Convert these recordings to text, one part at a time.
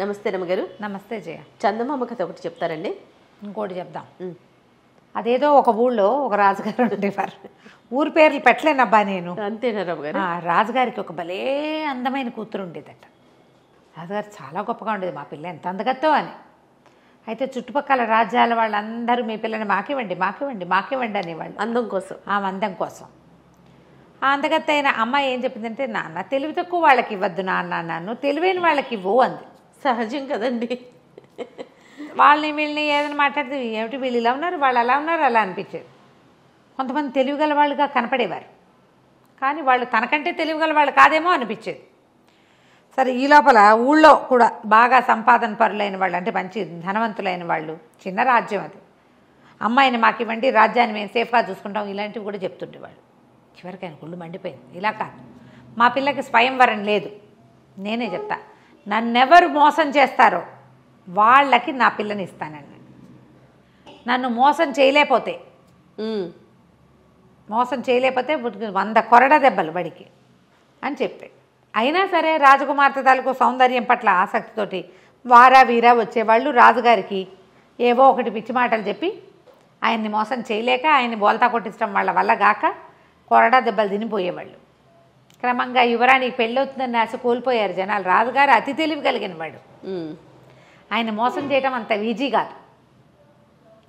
నమస్తే రమగారు. నమస్తే జయ. చందమామ కథ ఒకటి చెప్తారండి. ఇంకోటి చెప్దాం. అదేదో ఒక ఊళ్ళో ఒక రాజుగారు ఉండేవారు. ఊరి పేర్లు పెట్టలేనబ్బా నేను. అంతేనా రమగారు? రాజుగారికి ఒక భలే అందమైన కూతురు ఉండేదట. రాజుగారు చాలా గొప్పగా ఉండేది, మా పిల్ల ఎంత అందగత్తో అని. అయితే చుట్టుపక్కల రాజ్యాల వాళ్ళందరూ మీ పిల్లని మాకివ్వండి మాకివ్వండి మాకివ్వండి అనేవాళ్ళు. అందం కోసం, ఆమె అందం కోసం. ఆ అందగత్త అయిన అమ్మాయి ఏం చెప్పిందంటే, నాన్న తెలివి తక్కువ వాళ్ళకి ఇవ్వద్దు నాన్న, నన్ను తెలివైన వాళ్ళకి ఇవ్వు అంది. సహజం కదండి. వాళ్ళని వీళ్ళని ఏదైనా మాట్లాడితే ఏమిటి వీళ్ళు ఇలా ఉన్నారు వాళ్ళు అలా ఉన్నారు అలా అనిపించేది. కొంతమంది తెలివిగల వాళ్ళుగా కనపడేవారు, కానీ వాళ్ళు తనకంటే తెలివిగల వాళ్ళు కాదేమో అనిపించేది. సరే, ఈ లోపల ఊళ్ళో కూడా బాగా సంపాదన పరులైన వాళ్ళు, అంటే మంచి ధనవంతులైన వాళ్ళు, చిన్న రాజ్యం అది, అమ్మాయిని మాకు ఇవ్వండి రాజ్యాన్ని మేము సేఫ్గా చూసుకుంటాం ఇలాంటివి కూడా చెప్తుండేవాళ్ళు. చివరికి ఆయన గుళ్ళు మండిపోయింది. ఇలా కాదు, మా పిల్లకి స్వయంవరం లేదు, నేనే చెప్తా, నన్నెవరు మోసం చేస్తారో వాళ్ళకి నా పిల్లని ఇస్తానని. నన్ను మోసం చేయలేకపోతే 100 కొరడ దెబ్బలు బడికి అని చెప్పాడు. అయినా సరే రాజకుమార్తె తాలూకు సౌందర్యం పట్ల ఆసక్తితోటి వారా వీరా వచ్చేవాళ్ళు రాజుగారికి ఏవో ఒకటి పిచ్చి మాటలు చెప్పి ఆయన్ని మోసం చేయలేక ఆయన్ని బోల్తా కొట్టించడం వాళ్ళ వల్ల గాక కొరడా దెబ్బలు తినిపోయేవాళ్ళు. క్రమంగా యువరానికి పెళ్ళవుతుందని ఆశ కోల్పోయారు జనాలు. రాజుగారు అతి తెలివి కలిగిన వాడు, ఆయన మోసం చేయటం అంత ఈజీ కాదు.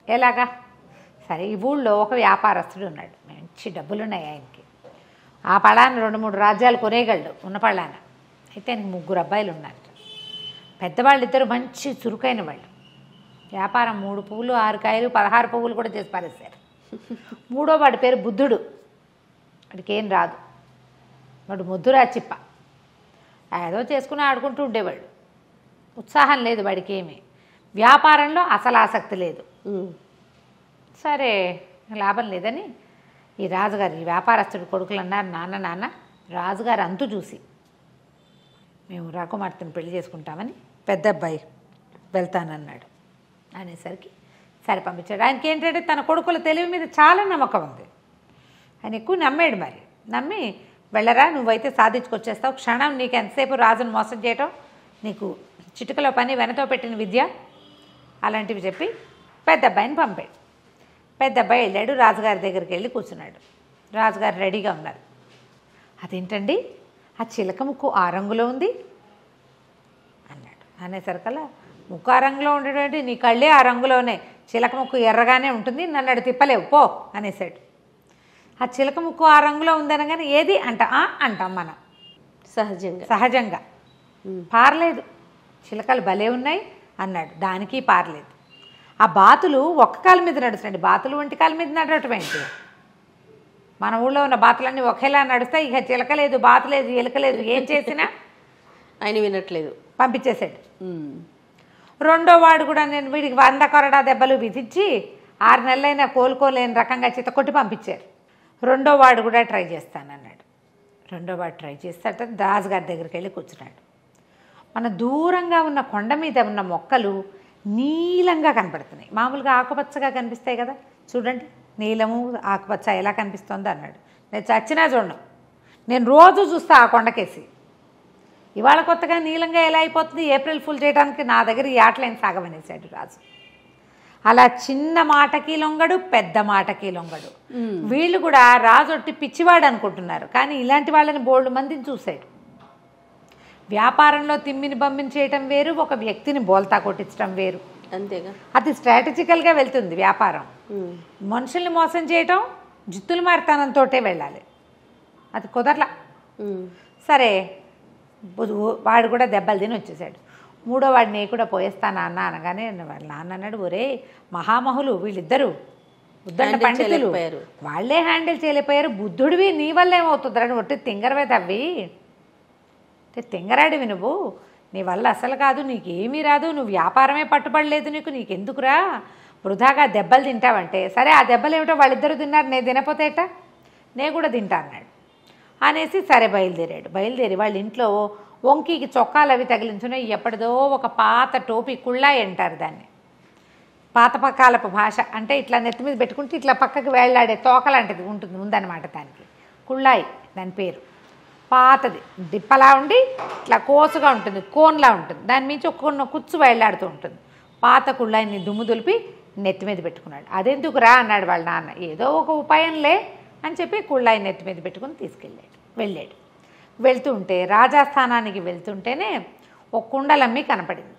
ఎలాగా? సరే, ఈ ఊళ్ళో ఒక వ్యాపారస్తుడు ఉన్నాడు, మంచి డబ్బులున్నాయి ఆయనకి. ఆ పళాన 2-3 రాజ్యాలు కొనేయగలడు ఉన్న పళాన. అయితే ఆయనకి 3 అబ్బాయిలు ఉన్నారు. పెద్దవాళ్ళు ఇద్దరు మంచి చురుకైన వాళ్ళు. వ్యాపారం 3 పువ్వులు 6 కాయలు 16 పువ్వులు కూడా చేసి పారేశారు. 3వ వాడి పేరు బుద్ధుడు. వాడికి ఏం రాదు, వాడు ముద్దురా చిప్ప. ఏదో చేసుకుని ఆడుకుంటూ ఉండేవాడు. ఉత్సాహం లేదు వాడికి, ఏమి వ్యాపారంలో అసలు ఆసక్తి లేదు. సరే, లాభం లేదని ఈ రాజుగారు, ఈ వ్యాపారస్తుడి కొడుకులు అన్నారు, నాన్న నాన్న రాజుగారు అంతు చూసి మేము రాకుమార్తెను పెళ్లి చేసుకుంటామని పెద్ద అబ్బాయి వెళ్తానన్నాడు అనేసరికి సరే పంపించాడు. ఆయనకి ఏంటంటే తన కొడుకుల తెలివి మీద చాలా నమ్మకం ఉంది. ఆయన ఎక్కువ నమ్మాడు. మరి నమ్మి, వెళ్ళరా నువ్వైతే సాధించుకొచ్చేస్తావు, క్షణం నీకు ఎంతసేపు రాజును మోసం చేయటం, నీకు చిటికలో పని వెనతో పెట్టిన విద్య, అలాంటివి చెప్పి పెద్ద అబ్బాయిని పంపాడు. పెద్ద అబ్బాయి వెళ్ళాడు, రాజుగారి దగ్గరికి వెళ్ళి కూర్చున్నాడు. రాజుగారు రెడీగా ఉన్నారు. అదేంటండి ఆ చిలక ముక్కు ఆ రంగులో ఉంది అన్నాడు. అనేసరికల్లా ముక్కు ఆ రంగులో ఉండేటువంటి నీ కళ్ళే ఆ రంగులోనే, చిలక ముక్కు ఎర్రగానే ఉంటుంది, నన్ను అడు తిప్పలేవు పో అనేసాడు. ఆ చిలక ముక్కు ఆ రంగులో ఉందనగానే ఏది అంటాం మనం సహజంగా. పారలేదు, చిలకలు భలే ఉన్నాయి అన్నాడు. దానికి పారలేదు. ఆ బాతులు ఒక్క కాలు మీద నడుస్తాయండి, బాతులు ఒంటి కాలు మీద నడవటం ఏంటి? మన ఊళ్ళో ఉన్న బాతులన్నీ ఒకేలా నడుస్తాయి. ఇక చిలక లేదు, బాతు లేదు, ఎలుక లేదు, ఏం చేసినా ఆయన వినట్లేదు, పంపించేశాడు. 2వ వాడు కూడా నేను వీడికి 100 కొరడా దెబ్బలు విధించి 6 నెలలైనా కోలుకోలేని రకంగా చితకొట్టి పంపించారు. 2వ వాడు కూడా ట్రై చేస్తానన్నాడు. 2వ వాడు ట్రై చేస్తాట రాజుగారి దగ్గరికి వెళ్ళి కూర్చున్నాడు. మన దూరంగా ఉన్న కొండ మీద ఉన్న మొక్కలు నీలంగా కనపడుతున్నాయి. మామూలుగా ఆకుపచ్చగా కనిపిస్తాయి కదా, చూడండి నీలము ఆకుపచ్చ ఎలా కనిపిస్తుందో అన్నాడు. నేను చచ్చినా చూడను, నేను రోజు చూస్తా ఆ కొండకేసి. ఇవాళ కొత్తగా నీలంగా ఎలా అయిపోతుంది, ఏప్రిల్ ఫుల్ చేయడానికి నా దగ్గర ఈ ఆటలైన సాగమనేసాడు రాజు. అలా చిన్న మాటకి లొంగడు, పెద్ద మాటకి లొంగడు. వీళ్ళు కూడా రాజొట్టి పిచ్చివాడు అనుకుంటున్నారు, కానీ ఇలాంటి వాళ్ళని బోల్డ్ మందిని చూశాడు. వ్యాపారంలో తిమ్మిని బమ్మిని చేయటం వేరు, ఒక వ్యక్తిని బోల్తా కొట్టించడం వేరు. అంతేగా, అది స్ట్రాటజికల్గా వెళ్తుంది వ్యాపారం. మనుషుల్ని మోసం చేయటం జిత్తులు మారితనంతో వెళ్ళాలి, అది కుదరలా. సరే, వాడు కూడా దెబ్బలు తిని వచ్చేసాడు. 3వ వాడిని కూడా పోయేస్తా నాన్న అనగానే వాళ్ళ నాన్న అన్నాడు, ఒరే మహామహులు వీళ్ళిద్దరూ ఉద్దండ పండితులు, వాళ్ళే హ్యాండిల్ చేయలేకపోయారు, బుద్ధుడివి నీ వల్ల ఏమవుతుందని ఒట్టి తింగరవే తవ్వి, తింగరాడివి నువ్వు, నీ వల్ల అసలు కాదు, నీకేమీ రాదు, నువ్వు వ్యాపారమే పట్టుబడలేదు, నీకెందుకురా వృధాగా దెబ్బలు తింటావంటే, సరే ఆ దెబ్బలు ఏమిటో వాళ్ళిద్దరూ తిన్నారు, నేను తినపోతే ఎట్టా, నేను కూడా తింటా అన్నాడు అనేసి సరే బయలుదేరి వాళ్ళ ఇంట్లో వంకీకి చొక్కాలు అవి తగిలించున్నాయి. ఎప్పటిదో ఒక పాత టోపీ, కుళ్ళాయి అంటారు దాన్ని, పాతపకాలపు భాష అంటే ఇట్లా నెత్తి మీద పెట్టుకుంటే ఇట్లా పక్కకి వేళ్లాడే తోకలాంటిది ఉంటుంది ఉందన్నమాట, దానికి కుళ్ళాయి దాని పేరు. పాతది డిప్పలా ఉండి ఇట్లా కోసుగా ఉంటుంది, కోన్లా ఉంటుంది. దాని మించి ఒక కుచ్చు వేళ్లాడుతూ ఉంటుంది. పాత కుళ్ళాయిని దుమ్ము దులిపి నెత్తి మీద పెట్టుకున్నాడు. అదెందుకురా అన్నాడు వాళ్ళ నాన్న. ఏదో ఒక ఉపాయంలే అని చెప్పి కుళ్ళాయి నెత్తి మీద పెట్టుకుని వెళ్ళాడు. వెళ్తూ ఉంటే రాజాస్థానానికి వెళ్తుంటేనే ఒక కుండలమ్మి కనపడింది.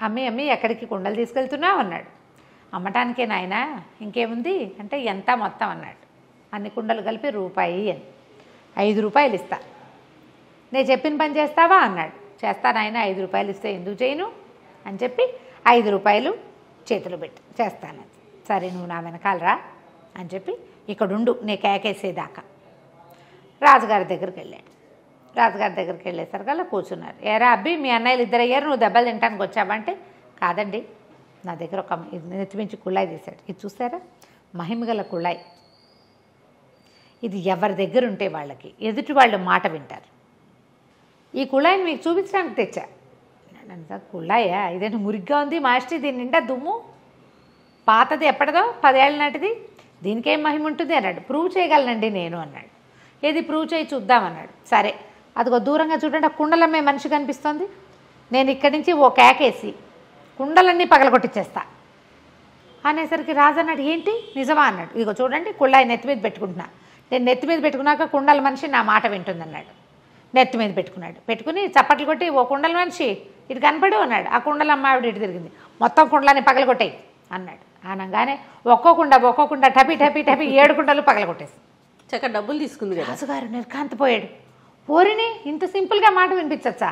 అమ్మి ఎక్కడికి కుండలు తీసుకెళ్తున్నావు అన్నాడు. అమ్మటానికే నాయనా, ఇంకేముంది అంటే ఎంత మొత్తం అన్నాడు. అన్ని కుండలు కలిపి రూపాయి అని. 5 రూపాయలు ఇస్తా, నేను చెప్పిన పని చేస్తావా అన్నాడు. చేస్తానాయన, 5 రూపాయలు ఇస్తే ఎందుకు చేయను అని చెప్పి 5 రూపాయలు చేతిలో పెట్టి చేస్తాను. సరే నువ్వు నా వెనకాలరా అని చెప్పి ఇక్కడుండు నే కేకేసేదాకా రాజుగారి దగ్గరికి వెళ్ళాడు. రాజుగారి దగ్గరికి వెళ్ళేసరికల్లా కూర్చున్నారు. ఏరా అబ్బి, మీ అన్నయ్యలు ఇద్దరు అయ్యారు, నువ్వు దెబ్బలు తినడానికి వచ్చావంటే కాదండి, నా దగ్గర ఒక నెత్తిమించి కుళ్ళాయి తీశాడు. ఇది చూసారా, మహిమగల కుళ్ళాయి. ఇది ఎవరి దగ్గర ఉంటే వాళ్ళకి ఎదుటి వాళ్ళు మాట వింటారు. ఈ కుళాయిని మీకు చూపించడానికి తెచ్చా. కుళాయా, ఇదేంటి మురిగ్గా ఉంది మాస్టర్, దీని నిండా దుమ్ము, పాతది ఎప్పటిదో 10 ఏళ్ళ నాటిది, దీనికేం మహిమ ఉంటుంది అన్నాడు. ప్రూవ్ చేయగలనండి నేను అన్నాడు. ఏది ప్రూవ్ చేయి చూద్దామన్నాడు. సరే అదిగో దూరంగా చూడండి, ఆ కుండలమ్మే మనిషి కనిపిస్తోంది, నేను ఇక్కడి నుంచి ఓ కేకేసి కుండలన్నీ పగలగొట్టించేస్తా అనేసరికి రాజు అన్నాడు. ఏంటి నిజమా అన్నాడు. ఇదిగో చూడండి కుళ్ళాయి నెత్తి మీద పెట్టుకుంటున్నా, నేను నెత్తి మీద పెట్టుకున్నాక కుండల మనిషి నా మాట వింటుంది అన్నాడు. నెత్తి మీద పెట్టుకున్నాడు. పెట్టుకుని చప్పట్లు కొట్టి ఓ కుండల మనిషి ఇటు కనపడు అన్నాడు. ఆ కుండల అమ్మావిడ ఇటు తిరిగింది. మొత్తం కుండలని పగలగొట్టాయి అన్నాడు. అనగానే ఒక్కోకుండా టపి 7 కుండలు పగలగొట్టేసి చక్కగా డబ్బులు తీసుకుంది కదా. రాజుగారు నిర్కాంతపోయాడు. పోరిని ఇంత సింపుల్గా మాట వినిపించచ్చా?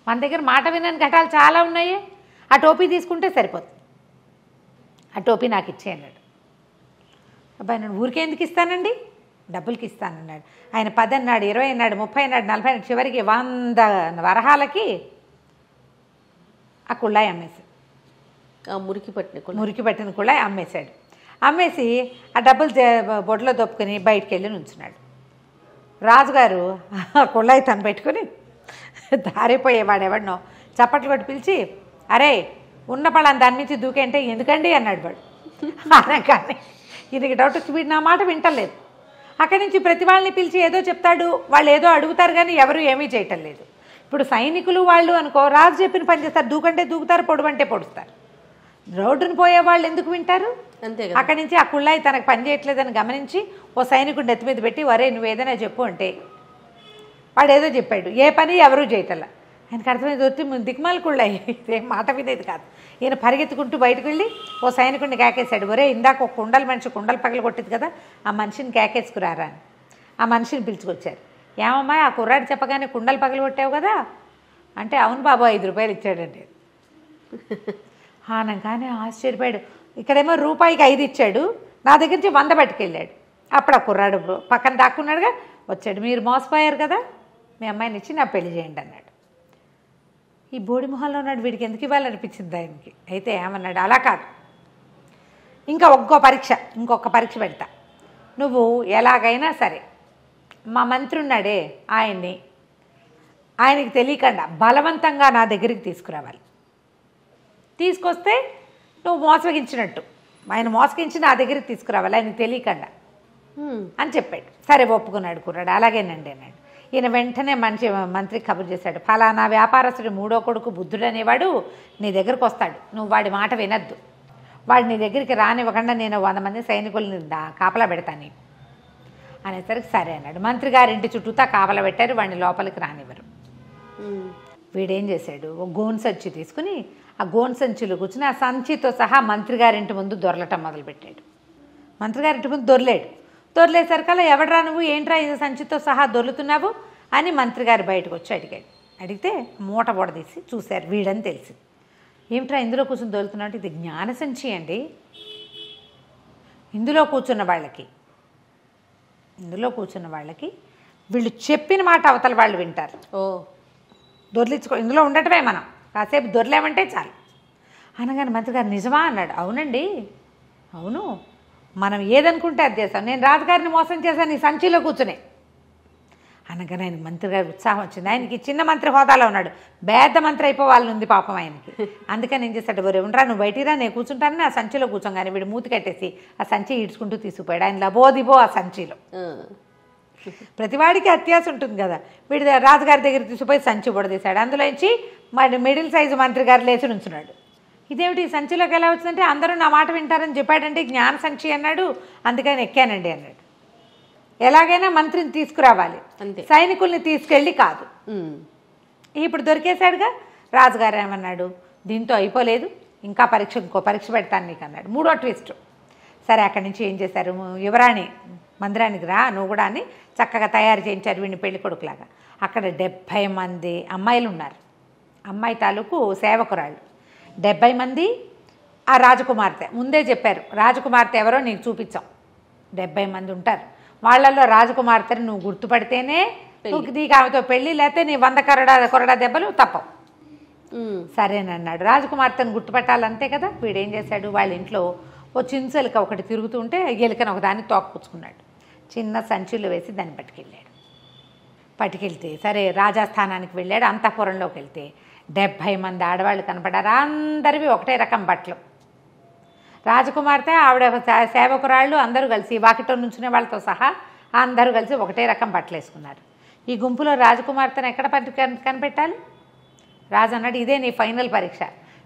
మన దగ్గర మాట వినని ఘటాలు చాలా ఉన్నాయి. ఆ టోపీ తీసుకుంటే సరిపోతుంది, ఆ టోపీ నాకు ఇచ్చే అన్నాడు. అబ్బాయి నన్ను ఊరికే ఎందుకు ఇస్తానండి, డబ్బులకి ఇస్తానన్నాడు. ఆయన 10 అన్నాడు, 20 అన్నాడు, 30 అన్నాడు, 40 అన్నాడు, చివరికి 100 వరహాలకి ఆ కుళ్ళాయి అమ్మేశాడు. మురికి పట్టిన కుళ్ళాయి అమ్మేశాడు. అమ్మేసి ఆ డబ్బులు బొడ్లో దొప్పుకొని బయటికి వెళ్ళి నుంచున్నాడు. రాజుగారు ఆ కుళ్ళాయి తను పెట్టుకుని దారిపోయేవాడెవడనో చప్పట్లు కొట్టి పిలిచి, అరే ఉన్న పళ్ళని దాని నుంచి దూకేంటే ఎందుకండి అన్నాడు వాడు. అనగానే ఈయనకి డౌట్ వచ్చి వీడు నా మాట వింటలేదు. అక్కడి నుంచి ప్రతి వాళ్ళని పిలిచి ఏదో చెప్తాడు, వాళ్ళు ఏదో అడుగుతారు కానీ ఎవరు ఏమీ చేయటం లేదు. ఇప్పుడు సైనికులు వాళ్ళు అనుకో, రాజు చెప్పిన పని చేస్తారు, దూకంటే దూకుతారు, పొడువంటే పొడుస్తారు. రోడ్డును పోయే వాళ్ళు ఎందుకు వింటారు? అంతే. అక్కడి నుంచి ఆ కుళ్ళాయి తనకు పని చేయట్లేదని గమనించి ఓ సైనికుడు నెత్తి మీద పెట్టి, వరే నువ్వు ఏదైనా చెప్పు అంటే వాడు ఏదో చెప్పాడు. ఏ పని ఎవరూ చేయటల్లా. ఆయనకు అర్థమైంది, వచ్చి దిక్మాల కుళ్ళాయి, ఏం మాట వినేది కాదు. ఈయన పరిగెత్తుకుంటూ బయటకు వెళ్ళి ఓ సైనికుడిని కేకేశాడు. ఒరే ఇందాక ఒక కుండల మనిషి కుండలు పగలు కొట్టింది కదా, ఆ మనిషిని కేకేసుకురారా అని. ఆ మనిషిని పిలుచుకొచ్చారు. ఏమమ్మా ఆ కుర్రాడు చెప్పగానే కుండలు పగలు కొట్టావు కదా అంటే, అవును బాబు 5 రూపాయలు ఇచ్చాడండి. అనగానే ఆశ్చర్యపోయాడు. ఇక్కడేమో రూపాయికి 5 ఇచ్చాడు, నా దగ్గర నుంచి 100 పట్టుకెళ్ళాడు. అప్పుడు ఆ కుర్రాడు పక్కన దాక్కున్నాడుగా వచ్చాడు. మీరు మోసపోయారు కదా, మీ అమ్మాయిని ఇచ్చి నా పెళ్లి చేయండి అన్నాడు. ఈ బోడి మొహంలో ఉన్నాడు, వీడికి ఎందుకు ఇవ్వాలనిపించింది ఆయనకి. అయితే ఏమన్నాడు, అలా కాదు, ఇంకొక పరీక్ష పెడతా. నువ్వు ఎలాగైనా సరే మా మంత్రి ఉన్నాడే ఆయనకి తెలియకుండా బలవంతంగా నా దగ్గరికి తీసుకురావాలి. తీసుకొస్తే నువ్వు మోసగించినట్టు, ఆయన మోసగించి నా దగ్గరికి తీసుకురావాలి ఆయనకి తెలియకుండా అని చెప్పాడు. సరే ఒప్పుకున్నాడు కుర్రాడు. అలాగేనండి అన్నాడు. ఈయన వెంటనే మంత్రికి కబురు చేశాడు. ఫలానా వ్యాపారస్తుడు 3వ కొడుకు బుద్ధుడు అనేవాడు నీ దగ్గరకు వస్తాడు, నువ్వు వాడి మాట వినద్దు, వాడు నీ దగ్గరికి రానివ్వకుండా నేను 100 మంది సైనికుల్ని కాపలా పెడతాను అనేసరికి సరే అన్నాడు. మంత్రి గారి ఇంటి చుట్టూతా కాపలా పెట్టారు, వాడిని లోపలికి రానివ్వరు. వీడేం చేశాడు, ఒక గోను సంచి తీసుకుని ఆ గోను సంచిలో కూర్చుని ఆ సంచితో సహా మంత్రి గారింటి ముందు దొరలటం మొదలుపెట్టాడు. మంత్రి గారింటి ముందు దొరలేసరికల్లా ఎవడరా నువ్వు, ఏంట్రా ఇది సంచితో సహా దొరుకుతున్నావు అని మంత్రి గారు బయటకు వచ్చి అడిగాడు. అడిగితే మూట బొడదీసి చూశారు, వీడని తెలిసింది. ఏమిట్రా ఇందులో కూర్చొని దొరుకుతున్నావు? ఇది జ్ఞాన సంచి అండి, ఇందులో కూర్చున్న వాళ్ళకి వీళ్ళు చెప్పిన మాట అవతల వాళ్ళు వింటారు. దొర్లించుకో, ఇందులో ఉండటమే, మనం కాసేపు దొరలేమంటే చాలు అనగానే మంత్రి గారు నిజమా అన్నాడు. అవునండి, అవును, మనం ఏదనుకుంటే అది చేస్తాం, నేను రాజుగారిని మోసం చేశాను ఈ సంచిలో కూర్చునే అనగానే ఆయన మంత్రి గారికి ఉత్సాహం వచ్చింది. ఆయనకి చిన్న మంత్రి హోదాలో ఉన్నాడు, పెద్ద మంత్రి అయిపోవాలని ఉంది పాపం ఆయనకి. అందుకని ఏం చేస్తాడు, ఒరే ఉండరా నువ్వు బయటిరా, నేను కూర్చుంటానని ఆ సంచిలో కూర్చోగానే వీడు మూతి కట్టేసి ఆ సంచి ఈడ్చుకుంటూ తీసుకుపోయాడు. ఆయన లబోదిబో ఆ సంచిలో ప్రతివాడికి అత్యాశ ఉంటుంది కదా. వీడి రాజుగారి దగ్గర తీసుకుపోయి సంచి బుడదీశాడు. అందులోంచి మరి మిడిల్ సైజు మంత్రి గారు లేచి నుంచున్నాడు. ఇదేమిటి సంచిలోకి ఎలా వచ్చిందంటే, అందరూ నా మాట వింటారని చెప్పాడంటే జ్ఞాన సంచి అన్నాడు, అందుకని ఎక్కానండి అన్నాడు. ఎలాగైనా మంత్రిని తీసుకురావాలి, సైనికుల్ని తీసుకెళ్ళి కాదు. ఇప్పుడు దొరికేశాడుగా. రాజుగారు ఏమన్నాడు, దీంతో అయిపోలేదు, ఇంకా ఇంకో పరీక్ష పెడతాను నీకు అన్నాడు. మూడో ట్విస్ట్. సరే, అక్కడి నుంచి ఏం చేశారు, యువరాణి మందిరానికి రా నువ్వు కూడా అని చక్కగా తయారు చేయించారు వీడిని పెళ్లి కొడుకులాగా. అక్కడ 70 మంది అమ్మాయిలు ఉన్నారు. అమ్మాయి తాలూకు సేవకురాళ్ళు 70 మంది. ఆ రాజకుమార్తె ముందే చెప్పారు, రాజకుమార్తె ఎవరో నీకు చూపించాం. 70 మంది ఉంటారు. వాళ్ళల్లో రాజకుమార్తెని నువ్వు గుర్తుపడితేనే నీకు ఆమెతో పెళ్ళి, లేకపోతే నీ 100 కొరడా దెబ్బలు తప్పవు. సరేనన్నాడు. రాజకుమార్తెను గుర్తుపట్టాలంతే కదా. వీడేం చేశాడు, వాళ్ళ ఇంట్లో ఓ చించెలిక ఒకటి తిరుగుతుంటే ఎలుకను ఒకదాన్ని తోకపుచ్చుకున్నాడు. చిన్న సంచులు వేసి దాన్ని పట్టుకెళ్తే సరే రాజాస్థానానికి వెళ్ళాడు. అంతఃపురంలోకి వెళ్తే 70 మంది ఆడవాళ్ళు కనపడారు. అందరివి ఒకటే రకం బట్టలు. రాజకుమార్తె, ఆవిడ సేవకురాళ్ళు అందరూ కలిసి వాకిట్లో నుంచునే వాళ్ళతో సహా అందరూ కలిసి ఒకటే రకం బట్టలు వేసుకున్నారు. ఈ గుంపులో రాజకుమార్తెను ఎక్కడ కనిపెట్టాలి? రాజు అన్నాడు, ఇదే నీ ఫైనల్ పరీక్ష.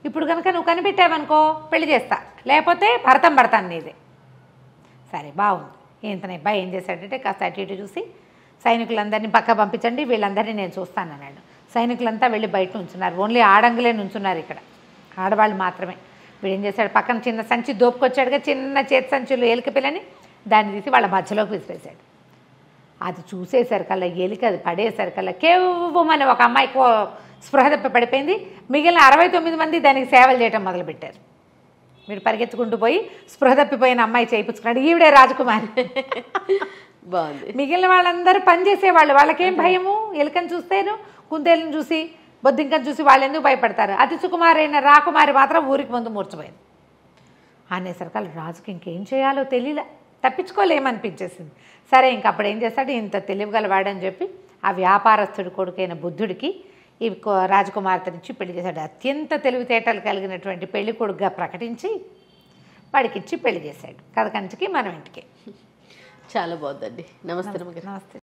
ఇప్పుడు కనుక నువ్వు కనిపెట్టావనుకో పెళ్లి చేస్తా, లేకపోతే భరతం పడతాను నీదే. సరే బాగుంది. ఇంతనే అబ్బాయి ఏం చేశాడంటే కాస్త అటు ఇటు చూసి సైనికులందరినీ పక్క పంపించండి, వీళ్ళందరినీ నేను చూస్తానన్నాడు. సైనికులంతా వెళ్ళి బయట నుంచున్నారు. ఓన్లీ ఆడంగులే నుంచున్నారు ఇక్కడ, ఆడవాళ్ళు మాత్రమే. వీడు ఏం చేశాడు, పక్కన చిన్న సంచి దోపుకొచ్చాడుగా, చిన్న చేతి సంచులు ఎలుక పిల్లని దాన్ని తీసి వాళ్ళ మధ్యలోకి విసిరేశాడు. అది చూసేసరికల్లా ఎలుక అది పడేసరికల్లా కేవ్వమని ఒక అమ్మాయికి స్పృహ తప్పి పడిపోయింది. మిగిలిన 69 మంది దానికి సేవలు చేయటం మొదలుపెట్టారు. వీడు పరిగెత్తుకుంటూ పోయి స్పృహ తప్పిపోయిన అమ్మాయి చేయించుకున్నాడు. ఈవిడే రాజకుమారి. బాగుంది. మిగిలిన వాళ్ళందరూ పనిచేసేవాళ్ళు, వాళ్ళకేం భయము, ఎలుకని చూస్తేను కుందేలను చూసి బొద్దింకని చూసి వాళ్ళు ఎందుకు భయపడతారు. అతి సుకుమారైన రాకుమారి మాత్రం ఊరికి ముందు మూర్చపోయింది. అనేసరికల్ రాజుకి ఇంకేం చేయాలో తెలియలే, తప్పించుకోలేమనిపించేసింది. సరే ఇంకప్పుడు ఏం చేస్తాడు, ఇంత తెలివిగలవాడని చెప్పి ఆ వ్యాపారస్తుడి కొడుకైన బుద్ధుడికి ఈ రాజకుమార్తెనిచ్చి పెళ్లి చేశాడు. అత్యంత తెలివితేటలు కలిగినటువంటి పెళ్లి కొడుకుగా ప్రకటించి వాడికిచ్చి పెళ్లి చేశాడు. కథ కంచికి మనం ఇంటికి. చాలా బాగుందండి. నమస్తే. నమస్తే.